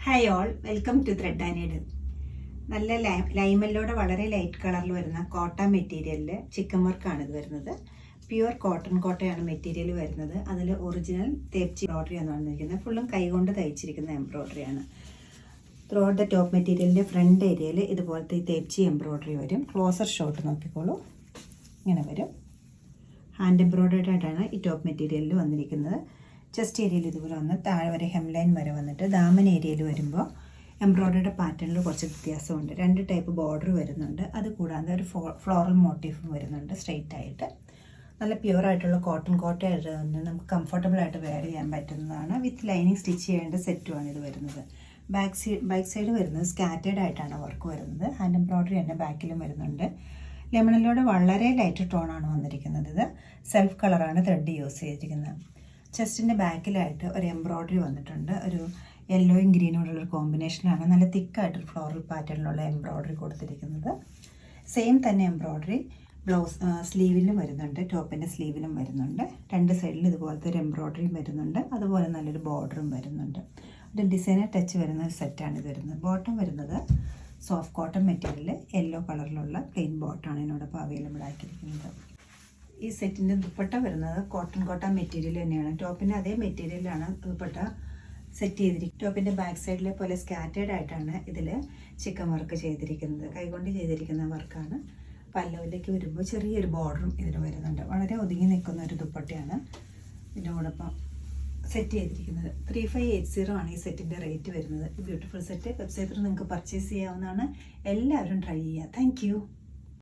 Hi all, welcome to thread and needle. നല്ല ലൈമല്ലോടെ വളരെ ലൈറ്റ് കളറിൽ വരുന്ന കോട്ടൺ മെറ്റീരിയലിൽ ചിക്കൻ വർക്കാണ് ഇത് വരുന്നത്. പ്യുവർ കോട്ടയാണ് മെറ്റീരിയൽ വരുന്നത്. അതിൽ ഒറിജിനൽ തേപ്ചി എംബ്രോയ്ഡറി ആണ് വന്നിരിക്കുന്നത്. ഫുള്ളും കൈകൊണ്ട് തയ്ച്ചിരിക്കുന്ന എംബ്രോയ്ഡറിയാണ്. ത്രൂ ഔട്ട് ദ ടോപ്പ് മെറ്റീരിയലിൻ്റെ ഫ്രണ്ട് ഏരിയയിൽ ഇതുപോലത്തെ ഈ തേപ്ചി എംബ്രോയ്ഡറി വരും. ക്ലോസർ ഷോട്ട് നോക്കിക്കോളൂ, ഇങ്ങനെ വരും. ഹാൻഡ് എംബ്രോയ്ഡറി ആയിട്ടാണ് ഈ ടോപ്പ് മെറ്റീരിയലിൽ വന്നിരിക്കുന്നത്. ചെസ്റ്റ് ഏരിയയിൽ ഇതുപോലെ വന്ന് താഴെ വരെ ഹെംലൈൻ വരെ വന്നിട്ട് ദാമൻ ഏരിയയിൽ വരുമ്പോൾ എംബ്രോയ്ഡറിയുടെ പാറ്റേണിൽ കുറച്ച് വ്യത്യാസമുണ്ട്. 2 ടൈപ്പ് ബോർഡർ വരുന്നുണ്ട്. അതുകൂടാതെ ഒരു ഫ്ലോറൽ മോട്ടീഫും വരുന്നുണ്ട് സ്ട്രെയിറ്റ് ആയിട്ട്. നല്ല പ്യുവർ ആയിട്ടുള്ള കോട്ടൺ ആയിട്ട് നമുക്ക് കംഫർട്ടബിൾ ആയിട്ട് വെയർ ചെയ്യാൻ പറ്റുന്നതാണ്. വിത്ത് ലൈനിങ് സ്റ്റിച്ച് ചെയ്യേണ്ട സെറ്റുമാണ് ഇത് വരുന്നത്. ബാക്ക് സൈഡ് വരുന്നത് സ്കാറ്റേഡ് ആയിട്ടാണ് വർക്ക് വരുന്നത്. ഹാൻഡ് എംബ്രോയ്ഡറി തന്നെ ബാക്കിലും വരുന്നുണ്ട്. ലെമണിലൂടെ വളരെ ലൈറ്റ് ടോണാണ് വന്നിരിക്കുന്നത്. ഇത് സെൽഫ് കളറാണ് ത്രെഡ് യൂസ് ചെയ്തിരിക്കുന്നത്. ചെസ്റ്റിൻ്റെ ബാക്കിലായിട്ട് ഒരു എംബ്രോയ്ഡറി വന്നിട്ടുണ്ട്. ഒരു യെല്ലോയും ഗ്രീനോടുള്ളൊരു കോമ്പിനേഷനാണ്. നല്ല തിക്കായിട്ടൊരു ഫ്ലോറൽ പാറ്റേണിലുള്ള എംബ്രോയ്ഡറി കൊടുത്തിരിക്കുന്നത്. സെയിം തന്നെ എംബ്രോയ്ഡറി ബ്ലൗസ് സ്ലീവിലും വരുന്നുണ്ട്, ടോപ്പിൻ്റെ സ്ലീവിലും വരുന്നുണ്ട്. 2 സൈഡിൽ ഇതുപോലത്തെ ഒരു എംബ്രോയ്ഡറിയും വരുന്നുണ്ട്. അതുപോലെ നല്ലൊരു ബോർഡറും വരുന്നുണ്ട്. ഒരു ഡിസൈനർ ടച്ച് വരുന്ന ഒരു സെറ്റാണ് ഇത് വരുന്നത്. ബോട്ടം വരുന്നത് സോഫ്റ്റ് കോട്ടൺ മെറ്റീരിയൽ യെല്ലോ കളറിലുള്ള പ്ലെയിൻ ബോട്ടമാണ് ഇതിനോടൊപ്പം അവൈലബിൾ ആക്കിയിരിക്കുന്നത്. ഈ സെറ്റിൻ്റെ ദുപ്പട്ട വരുന്നത് കോട്ടൺ മെറ്റീരിയൽ തന്നെയാണ്. ടോപ്പിൻ്റെ അതേ മെറ്റീരിയലാണ് ദുപ്പട്ട സെറ്റ് ചെയ്തിരിക്കുന്നത്. ടോപ്പിൻ്റെ ബാക്ക് സൈഡിലെ പോലെ സ്കാറ്റേഡ് ആയിട്ടാണ് ഇതിൽ ചിക്കൻ വർക്ക് ചെയ്തിരിക്കുന്നത്. കൈകൊണ്ട് ചെയ്തിരിക്കുന്ന വർക്കാണ്. പല്ലവിലേക്ക് വരുമ്പോൾ ചെറിയൊരു ബോർഡറും ഇതിന് വരുന്നുണ്ട്. വളരെ ഒതുങ്ങി നിൽക്കുന്ന ഒരു ദുപ്പട്ടയാണ് ഇതിനോടൊപ്പം സെറ്റ് ചെയ്തിരിക്കുന്നത്. 3580 ആണ് ഈ സെറ്റിൻ്റെ റേറ്റ് വരുന്നത്. ബ്യൂട്ടിഫുൾ സെറ്റ് വെബ്സൈറ്റിൽ നിങ്ങൾക്ക് പർച്ചേസ് ചെയ്യാവുന്നതാണ്. എല്ലാവരും ട്രൈ ചെയ്യുക. താങ്ക്